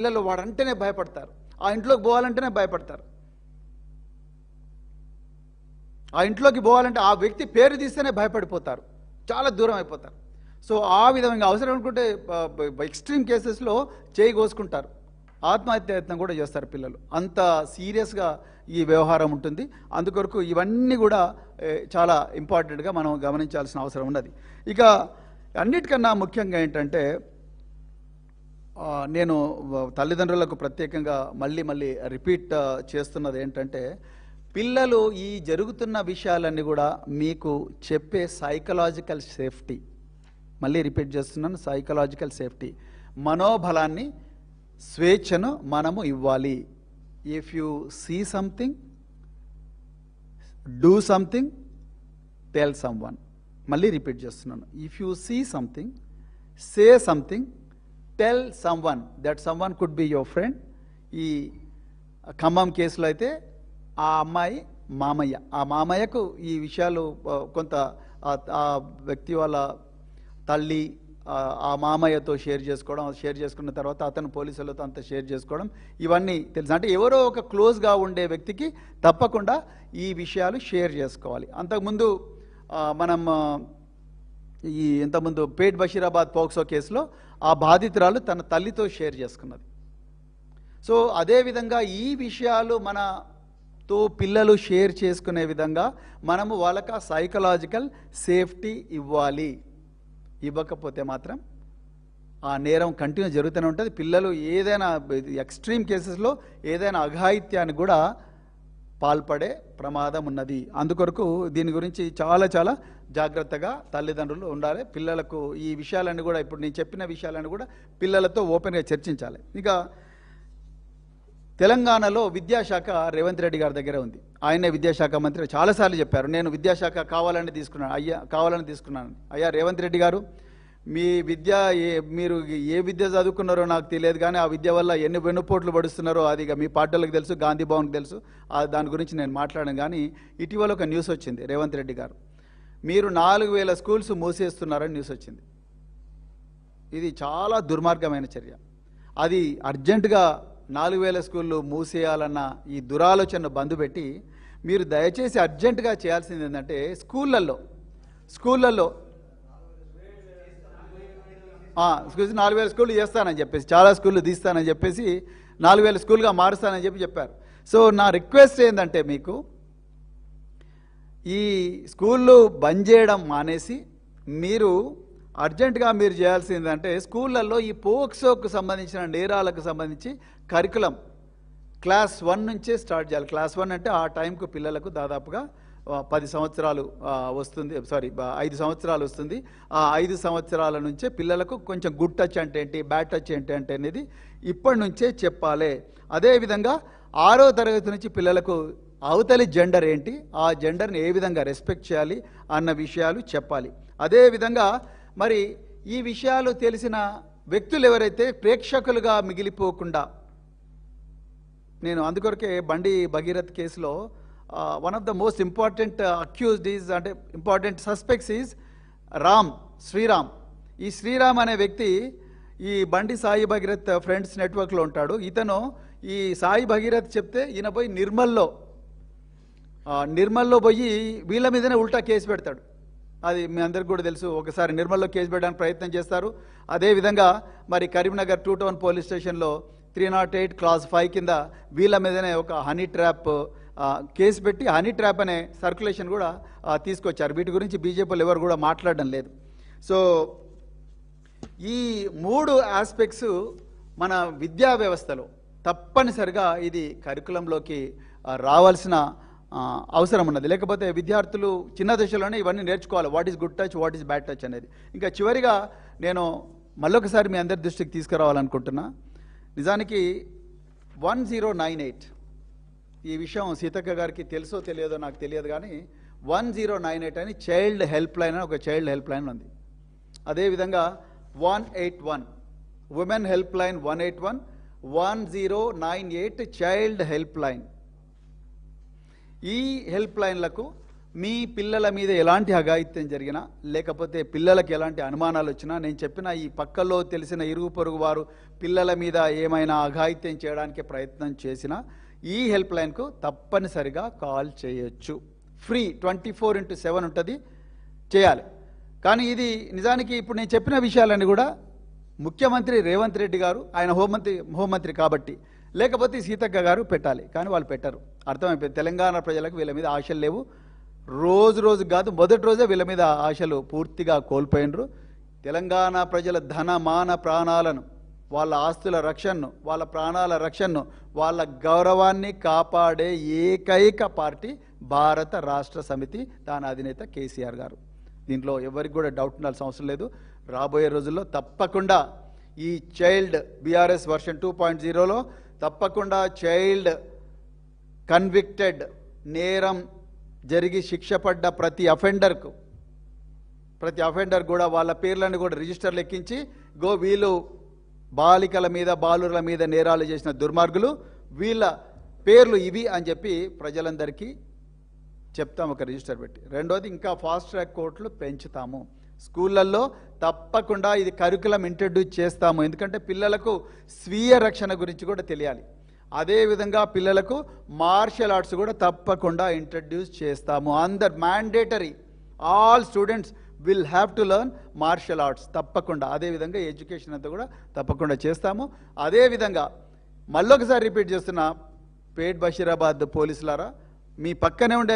పిల్లలు వాడంటేనే భయపడతారు, ఆ ఇంట్లోకి పోవాలంటేనే భయపడతారు. ఆ ఇంట్లోకి పోవాలంటే ఆ వ్యక్తి పేరు తీస్తేనే భయపడిపోతారు, చాలా దూరం అయిపోతారు. సో ఆ విధంగా అవసరం అనుకుంటే ఎక్స్ట్రీమ్ కేసెస్లో చేయి కోసుకుంటారు, ఆత్మహత్య యత్నం కూడా చేస్తారు పిల్లలు. అంత సీరియస్గా ఈ వ్యవహారం ఉంటుంది. అందుకొరకు ఇవన్నీ కూడా చాలా ఇంపార్టెంట్గా మనం గమనించాల్సిన అవసరం ఉన్నది. ఇక అన్నిటికన్నా ముఖ్యంగా ఏంటంటే, నేను తల్లిదండ్రులకు ప్రత్యేకంగా మళ్ళీ రిపీట్ చేస్తున్నది ఏంటంటే, పిల్లలు ఈ జరుగుతున్న విషయాలన్నీ కూడా మీకు చెప్పే సైకలాజికల్ సేఫ్టీ, మళ్ళీ రిపీట్ చేస్తున్నాను, సైకలాజికల్ సేఫ్టీ, మనోబలాన్ని, స్వేచ్ఛను మనము ఇవ్వాలి. If you see something, do something, tell someone. మళ్ళీ రిపీట్ చేస్తున్నాను, if you see something, say something, tell someone. That someone could be your friend. ఈ ఖమ్మం కేసులో అయితే ఆ అమ్మాయి మామయ్య, ఆ మామయ్యకు ఈ విషయాలు కొంత ఆ వ్యక్తి వాళ్ళ తల్లి ఆ మామయ్యతో షేర్ చేసుకోవడం, షేర్ చేసుకున్న తర్వాత అతను పోలీసులతో అంతా షేర్ చేసుకోవడం, ఇవన్నీ తెలుసు. అంటే ఎవరో ఒక క్లోజ్గా ఉండే వ్యక్తికి తప్పకుండా ఈ విషయాలు షేర్ చేసుకోవాలి. అంతకుముందు మనం ఇంతకుముందు పేట్ బషీరాబాద్ పోక్సో కేసులో ఆ బాధితురాలు తన తల్లితో షేర్ చేసుకున్నది. సో అదేవిధంగా ఈ విషయాలు మనతో పిల్లలు షేర్ చేసుకునే విధంగా మనము వాళ్ళకి ఆ సైకలాజికల్ సేఫ్టీ ఇవ్వాలి. ఇవ్వకపోతే మాత్రం ఆ నేరం కంటిన్యూ జరుగుతూనే ఉంటుంది. పిల్లలు ఏదైనా ఎక్స్ట్రీమ్ కేసెస్లో ఏదైనా అఘాయిత్యానికి కూడా పాల్పడే ప్రమాదం ఉన్నది. అందుకొరకు దీని గురించి చాలా జాగ్రత్తగా తల్లిదండ్రులు ఉండాలి. పిల్లలకు ఈ విషయాలన్నీ కూడా, ఇప్పుడు నేను చెప్పిన విషయాలన్నీ కూడా పిల్లలతో ఓపెన్గా చర్చించాలి. ఇక తెలంగాణలో విద్యాశాఖ రేవంత్ రెడ్డి గారి దగ్గర ఉంది. ఆయనే విద్యాశాఖ మంత్రి. చాలాసార్లు చెప్పారు, నేను విద్యాశాఖ కావాలని తీసుకున్నాను. అయ్యా రేవంత్ రెడ్డి గారు, మీ విద్య మీరు ఏ విద్య చదువుకున్నారో నాకు తెలియదు, కానీ ఆ విద్య వల్ల ఎన్ని వెన్నుపోట్లు పడుస్తున్నారో అది మీ పార్టీలకు తెలుసు, గాంధీ భవన్కి తెలుసు. దాని గురించి నేను మాట్లాడాను. కానీ ఇటీవల ఒక న్యూస్ వచ్చింది, రేవంత్ రెడ్డి గారు మీరు 4000 స్కూల్స్ మూసేస్తున్నారని న్యూస్ వచ్చింది. ఇది చాలా దుర్మార్గమైన చర్య. అది అర్జెంటుగా 4000 స్కూళ్ళు మూసేయాలన్న ఈ దురాలోచన బంద్ పెట్టి మీరు దయచేసి అర్జెంటుగా చేయాల్సింది ఏంటంటే, స్కూళ్ళల్లో 4000 స్కూళ్ళు చేస్తానని చెప్పేసి, చాలా స్కూళ్ళు తీస్తానని చెప్పేసి 4000 స్కూల్గా మారుస్తానని చెప్పారు. సో నా రిక్వెస్ట్ ఏంటంటే, మీకు ఈ స్కూళ్ళు బంద్ చేయడం మానేసి మీరు అర్జెంటుగా మీరు చేయాల్సిందంటే, స్కూళ్ళల్లో ఈ పోక్సోకు సంబంధించిన నేరాలకు సంబంధించి కరికులం క్లాస్ 1 నుంచే స్టార్ట్ చేయాలి. క్లాస్ 1 అంటే ఆ టైంకు పిల్లలకు దాదాపుగా 10 సంవత్సరాలు వస్తుంది, 5 సంవత్సరాలు వస్తుంది. ఆ 5 సంవత్సరాల నుంచే పిల్లలకు కొంచెం గుడ్ టచ్ అంటే ఏంటి, బ్యాడ్ టచ్ ఏంటి అంటే అనేది ఇప్పటి నుంచే చెప్పాలి. అదేవిధంగా 6వ తరగతి నుంచి పిల్లలకు అవతలి జెండర్ ఏంటి, ఆ జెండర్ని ఏ విధంగా రెస్పెక్ట్ చేయాలి అన్న విషయాలు చెప్పాలి. అదేవిధంగా మరి ఈ విషయాలు తెలిసిన వ్యక్తులు ఎవరైతే ప్రేక్షకులుగా మిగిలిపోకుండా, నేను అందుకొరకే బండి భగీరథ్ కేసులో one of the most important accused is, అంటే ఇంపార్టెంట్ సస్పెక్ట్స్ ఈజ్ శ్రీరామ్. ఈ శ్రీరామ్ అనే వ్యక్తి ఈ బండి సాయి భగీరథ్ ఫ్రెండ్స్ నెట్వర్క్లో ఉంటాడు. ఇతను ఈ సాయి భగీరథ్ చెప్తే ఈయన పోయి నిర్మల్లో పోయి వీళ్ళ మీదనే ఉల్టా కేసు పెడతాడు. అది మీ అందరికి కూడా తెలుసు. ఒకసారి నిర్మల్లో కేసు పెట్టడానికి ప్రయత్నం చేస్తారు. అదేవిధంగా మరి కరీంనగర్ 2 టౌన్ పోలీస్ స్టేషన్లో 308 క్లాస్ 5 కింద వీళ్ళ మీదనే ఒక హనీ ట్రాప్ కేసు పెట్టి హనీ ట్రాప్ అనే సర్క్యులేషన్ కూడా తీసుకొచ్చారు. వీటి గురించి బీజేపీలు ఎవరు కూడా మాట్లాడడం లేదు. సో ఈ 3 ఆస్పెక్ట్స్ మన విద్యా వ్యవస్థలో తప్పనిసరిగా ఇది కరికులంలోకి రావాల్సిన అవసరం ఉన్నది. లేకపోతే విద్యార్థులు చిన్న దశలోనే ఇవన్నీ నేర్చుకోవాలి, what is good touch, what is bad touch అనేది. ఇంకా చివరిగా నేను మళ్ళొకసారి మీ అందరి దృష్టికి తీసుకురావాలనుకుంటున్నా. నిజానికి 1098, ఈ విషయం సీతక్క గారికి తెలుసో తెలియదో నాకు తెలియదు, కానీ 1098 అని చైల్డ్ హెల్ప్ లైన్ అని ఒక చైల్డ్ హెల్ప్ లైన్ ఉంది. అదేవిధంగా 181 women help line, 181, 1098 child help line. ఈ హెల్ప్ లైన్లకు మీ పిల్లల మీద ఎలాంటి అఘాయిత్యం జరిగినా లేకపోతే పిల్లలకు ఎలాంటి అనుమానాలు వచ్చినా నేను చెప్పిన ఈ పక్కల్లో తెలిసిన ఇరుగు పొరుగు వారు పిల్లల మీద ఏమైనా అఘాయిత్యం చేయడానికి ప్రయత్నం చేసినా ఈ హెల్ప్ లైన్కు తప్పనిసరిగా కాల్ చేయొచ్చు. ఫ్రీ 24/7 ఉంటుంది, చేయాలి. కానీ ఇది నిజానికి ఇప్పుడు నేను చెప్పిన విషయాలన్నీ కూడా ముఖ్యమంత్రి రేవంత్ రెడ్డి గారు, ఆయన హోంమంత్రి కాబట్టి, లేకపోతే సీతక్క గారు పెట్టాలి. కానీ వాళ్ళు పెట్టరు. అర్థమైపోయింది. తెలంగాణ ప్రజలకు వీళ్ళ మీద ఆశలు లేవు. రోజు కాదు, మొదటి రోజే వీళ్ళ మీద ఆశలు పూర్తిగా కోల్పోయినరు. తెలంగాణ ప్రజల ధన మాన ప్రాణాలను, వాళ్ళ ఆస్తుల రక్షణను, వాళ్ళ ప్రాణాల రక్షణను, వాళ్ళ గౌరవాన్ని కాపాడే ఏకైక పార్టీ భారత రాష్ట్ర సమితి, దాని అధినేత కేసీఆర్ గారు. దీంట్లో ఎవరికి కూడా డౌట్ ఉండాల్సిన అవసరం లేదు. రాబోయే రోజుల్లో తప్పకుండా ఈ చైల్డ్ బీఆర్ఎస్ వర్షన్ 2.0లో తప్పకుండా చైల్డ్ కన్విక్టెడ్, నేరం జరిగి శిక్ష పడ్డ ప్రతి అఫెండర్ కూడా వాళ్ళ పేర్లను కూడా రిజిస్టర్లు ఎక్కించి వీళ్ళు బాలికల మీద బాలుల మీద నేరాలు చేసిన దుర్మార్గులు, వీళ్ళ పేర్లు ఇవి అని చెప్పి ప్రజలందరికీ చెప్తాం, ఒక రిజిస్టర్ పెట్టి. రెండోది, ఇంకా ఫాస్ట్ ట్రాక్ కోర్టులు పెంచుతాము. స్కూళ్ళల్లో తప్పకుండా ఇది కరికులం ఇంట్రడ్యూస్ చేస్తాము. ఎందుకంటే పిల్లలకు స్వీయ రక్షణ గురించి కూడా తెలియాలి. అదేవిధంగా పిల్లలకు మార్షల్ ఆర్ట్స్ కూడా తప్పకుండా ఇంట్రడ్యూస్ చేస్తాము. అందరు mandatory, all students will have to learn martial arts తప్పకుండా. అదేవిధంగా ఎడ్యుకేషన్ అంతా కూడా తప్పకుండా చేస్తాము. అదేవిధంగా మళ్ళొకసారి రిపీట్ చేస్తున్నా, పేట్ బషీరాబాద్ పోలీసులారా, మీ పక్కనే ఉండే